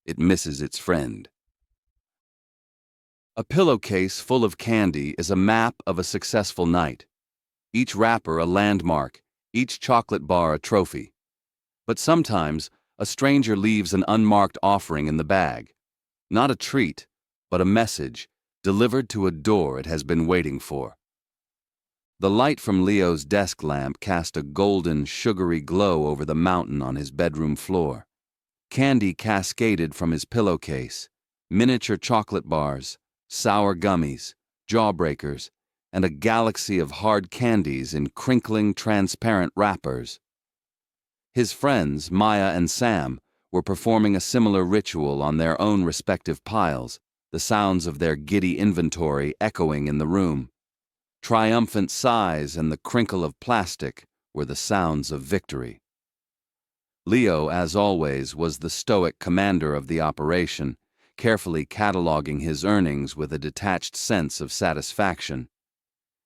it misses its friend. A pillowcase full of candy is a map of a successful night. Each wrapper a landmark, each chocolate bar a trophy. But sometimes, a stranger leaves an unmarked offering in the bag. Not a treat, but a message, delivered to a door it has been waiting for. The light from Leo's desk lamp cast a golden, sugary glow over the mountain on his bedroom floor. Candy cascaded from his pillowcase, miniature chocolate bars, sour gummies, jawbreakers, and a galaxy of hard candies in crinkling, transparent wrappers. His friends, Maya and Sam, were performing a similar ritual on their own respective piles, the sounds of their giddy inventory echoing in the room. Triumphant sighs and the crinkle of plastic were the sounds of victory. Leo, as always, was the stoic commander of the operation, carefully cataloging his earnings with a detached sense of satisfaction.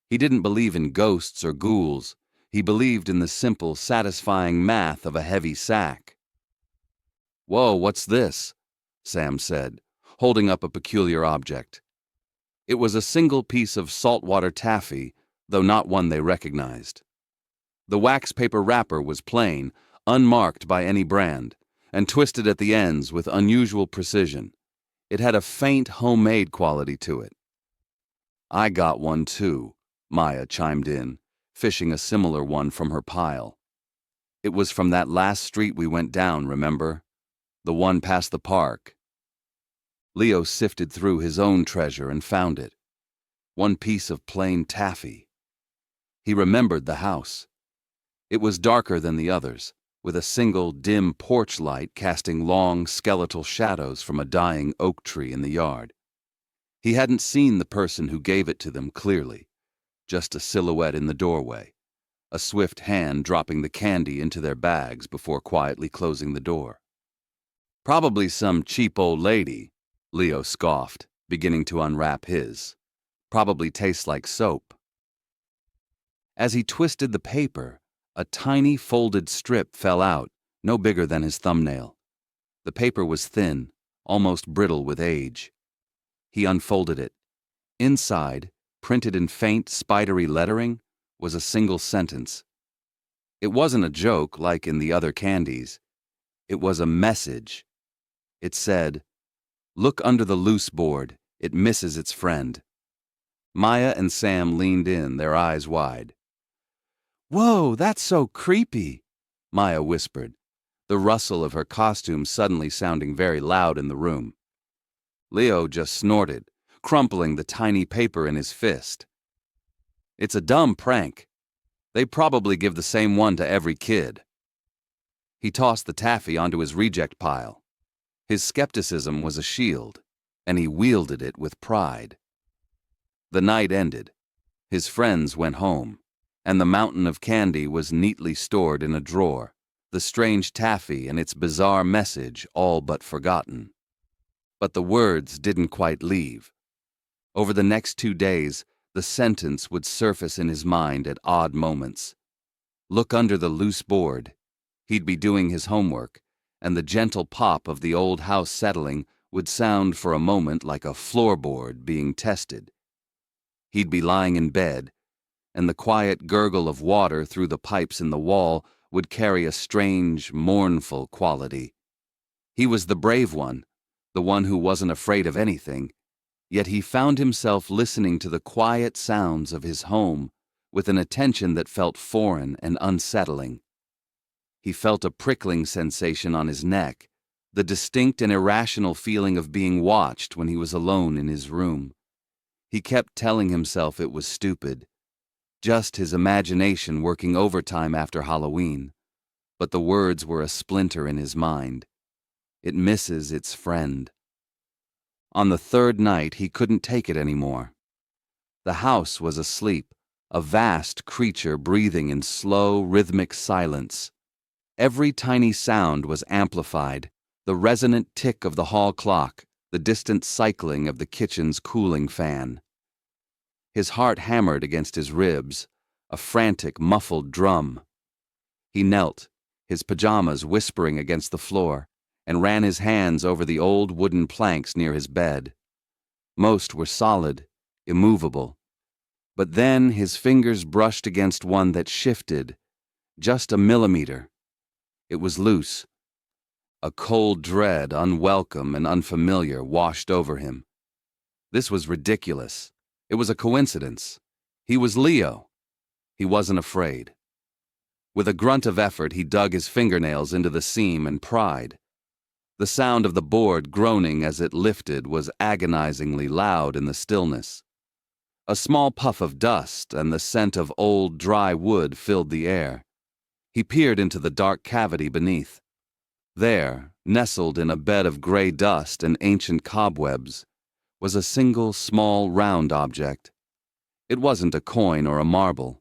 He didn't believe in ghosts or ghouls. He believed in the simple, satisfying math of a heavy sack. "Whoa, what's this?" Sam said, holding up a peculiar object. It was a single piece of saltwater taffy, though not one they recognized. The wax paper wrapper was plain, unmarked by any brand, and twisted at the ends with unusual precision. It had a faint homemade quality to it. "I got one too," Maya chimed in, fishing a similar one from her pile. "It was from that last street we went down, remember? The one past the park." Leo sifted through his own treasure and found it. One piece of plain taffy. He remembered the house. It was darker than the others, with a single dim porch light casting long, skeletal shadows from a dying oak tree in the yard. He hadn't seen the person who gave it to them clearly, just a silhouette in the doorway, a swift hand dropping the candy into their bags before quietly closing the door. "Probably some cheap old lady," Leo scoffed, beginning to unwrap his. "Probably tastes like soap." As he twisted the paper, a tiny folded strip fell out, no bigger than his thumbnail. The paper was thin, almost brittle with age. He unfolded it. Inside, printed in faint, spidery lettering, was a single sentence. It wasn't a joke like in the other candies. It was a message. It said, "Look under the loose board. It misses its friend." Maya and Sam leaned in, their eyes wide. "Whoa, that's so creepy," Maya whispered, the rustle of her costume suddenly sounding very loud in the room. Leo just snorted, crumpling the tiny paper in his fist. "It's a dumb prank. They probably give the same one to every kid." He tossed the taffy onto his reject pile. His skepticism was a shield, and he wielded it with pride. The night ended. His friends went home, and the mountain of candy was neatly stored in a drawer, the strange taffy and its bizarre message all but forgotten. But the words didn't quite leave. Over the next 2 days, the sentence would surface in his mind at odd moments. Look under the loose board. He'd be doing his homework, and the gentle pop of the old house settling would sound for a moment like a floorboard being tested. He'd be lying in bed, and the quiet gurgle of water through the pipes in the wall would carry a strange, mournful quality. He was the brave one, the one who wasn't afraid of anything, yet he found himself listening to the quiet sounds of his home with an attention that felt foreign and unsettling. He felt a prickling sensation on his neck, the distinct and irrational feeling of being watched when he was alone in his room. He kept telling himself it was stupid, just his imagination working overtime after Halloween, but the words were a splinter in his mind. It misses its friend. On the third night, he couldn't take it anymore. The house was asleep, a vast creature breathing in slow, rhythmic silence. Every tiny sound was amplified, the resonant tick of the hall clock, the distant cycling of the kitchen's cooling fan. His heart hammered against his ribs, a frantic, muffled drum. He knelt, his pajamas whispering against the floor, and ran his hands over the old wooden planks near his bed. Most were solid, immovable. But then his fingers brushed against one that shifted, just a millimeter. It was loose. A cold dread, unwelcome and unfamiliar, washed over him. This was ridiculous. It was a coincidence. He was Leo. He wasn't afraid. With a grunt of effort, he dug his fingernails into the seam and pried. The sound of the board groaning as it lifted was agonizingly loud in the stillness. A small puff of dust and the scent of old, dry wood filled the air. He peered into the dark cavity beneath. There, nestled in a bed of gray dust and ancient cobwebs, was a single, small, round object. It wasn't a coin or a marble.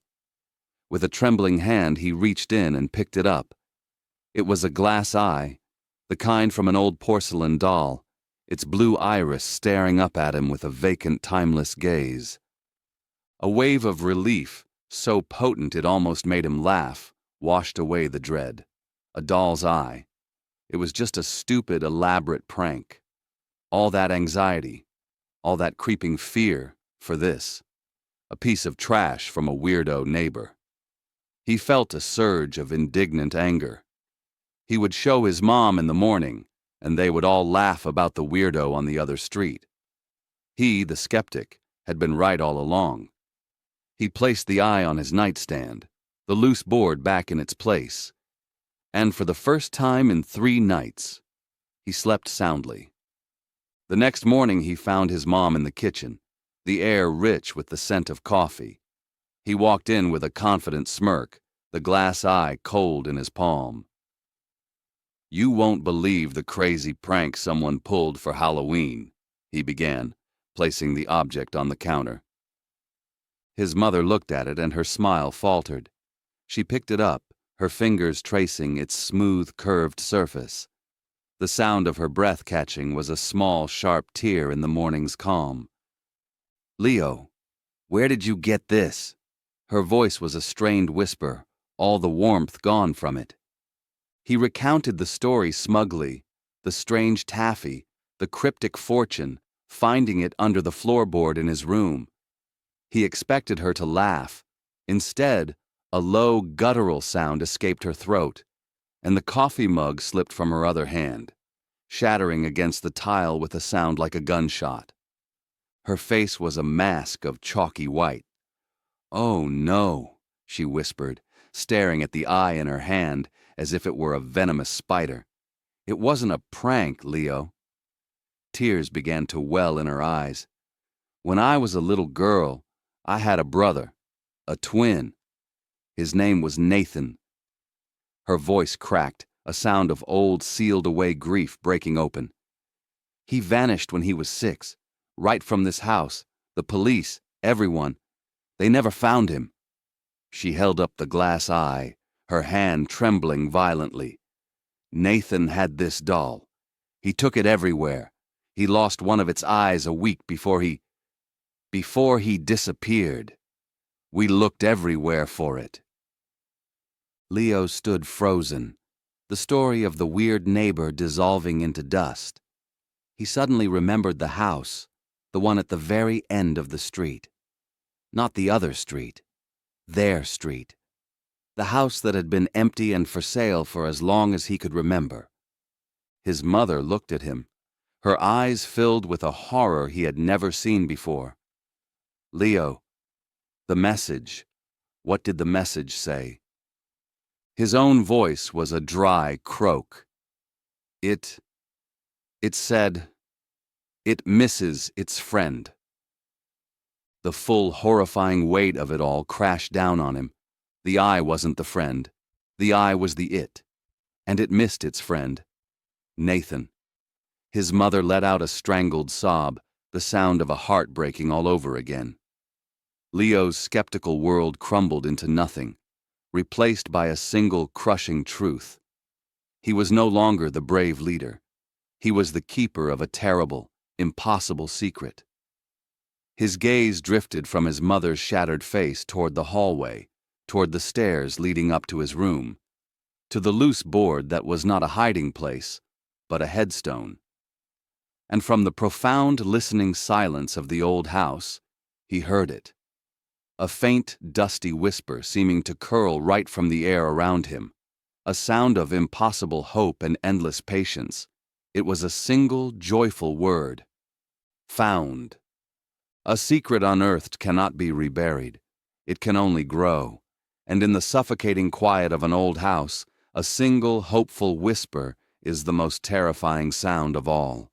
With a trembling hand, he reached in and picked it up. It was a glass eye, the kind from an old porcelain doll, its blue iris staring up at him with a vacant, timeless gaze. A wave of relief, so potent it almost made him laugh, washed away the dread. A doll's eye. It was just a stupid, elaborate prank. All that anxiety, all that creeping fear for this. A piece of trash from a weirdo neighbor. He felt a surge of indignant anger. He would show his mom in the morning, and they would all laugh about the weirdo on the other street. He, the skeptic, had been right all along. He placed the eye on his nightstand, the loose board back in its place, and for the first time in 3 nights, he slept soundly. The next morning he found his mom in the kitchen, the air rich with the scent of coffee. He walked in with a confident smirk, the glass eye cold in his palm. "You won't believe the crazy prank someone pulled for Halloween," he began, placing the object on the counter. His mother looked at it and her smile faltered. She picked it up, her fingers tracing its smooth, curved surface. The sound of her breath catching was a small, sharp tear in the morning's calm. "Leo, where did you get this?" Her voice was a strained whisper, all the warmth gone from it. He recounted the story smugly, the strange taffy, the cryptic fortune, finding it under the floorboard in his room. He expected her to laugh. Instead, a low, guttural sound escaped her throat, and the coffee mug slipped from her other hand, shattering against the tile with a sound like a gunshot. Her face was a mask of chalky white. "Oh, no," she whispered, staring at the eye in her hand as if it were a venomous spider. "It wasn't a prank, Leo." Tears began to well in her eyes. "When I was a little girl, I had a brother, a twin. His name was Nathan." Her voice cracked, a sound of old, sealed-away grief breaking open. "He vanished when he was 6, right from this house. The police, everyone. They never found him." She held up the glass eye, her hand trembling violently. "Nathan had this doll. He took it everywhere. He lost one of its eyes a week before he disappeared. We looked everywhere for it." Leo stood frozen, the story of the weird neighbor dissolving into dust. He suddenly remembered the house, the one at the very end of the street. Not the other street, their street. The house that had been empty and for sale for as long as he could remember. His mother looked at him, her eyes filled with a horror he had never seen before. "Leo, the message. What did the message say?" His own voice was a dry croak. It said, "It misses its friend." The full, horrifying weight of it all crashed down on him. The eye wasn't the friend. The eye was the it. And it missed its friend. Nathan. His mother let out a strangled sob, the sound of a heart breaking all over again. Leo's skeptical world crumbled into nothing, replaced by a single crushing truth. He was no longer the brave leader. He was the keeper of a terrible, impossible secret. His gaze drifted from his mother's shattered face toward the hallway, toward the stairs leading up to his room, to the loose board that was not a hiding place, but a headstone. And from the profound listening silence of the old house, he heard it. A faint, dusty whisper seeming to curl right from the air around him. A sound of impossible hope and endless patience. It was a single, joyful word. Found. A secret unearthed cannot be reburied. It can only grow. And in the suffocating quiet of an old house, a single, hopeful whisper is the most terrifying sound of all.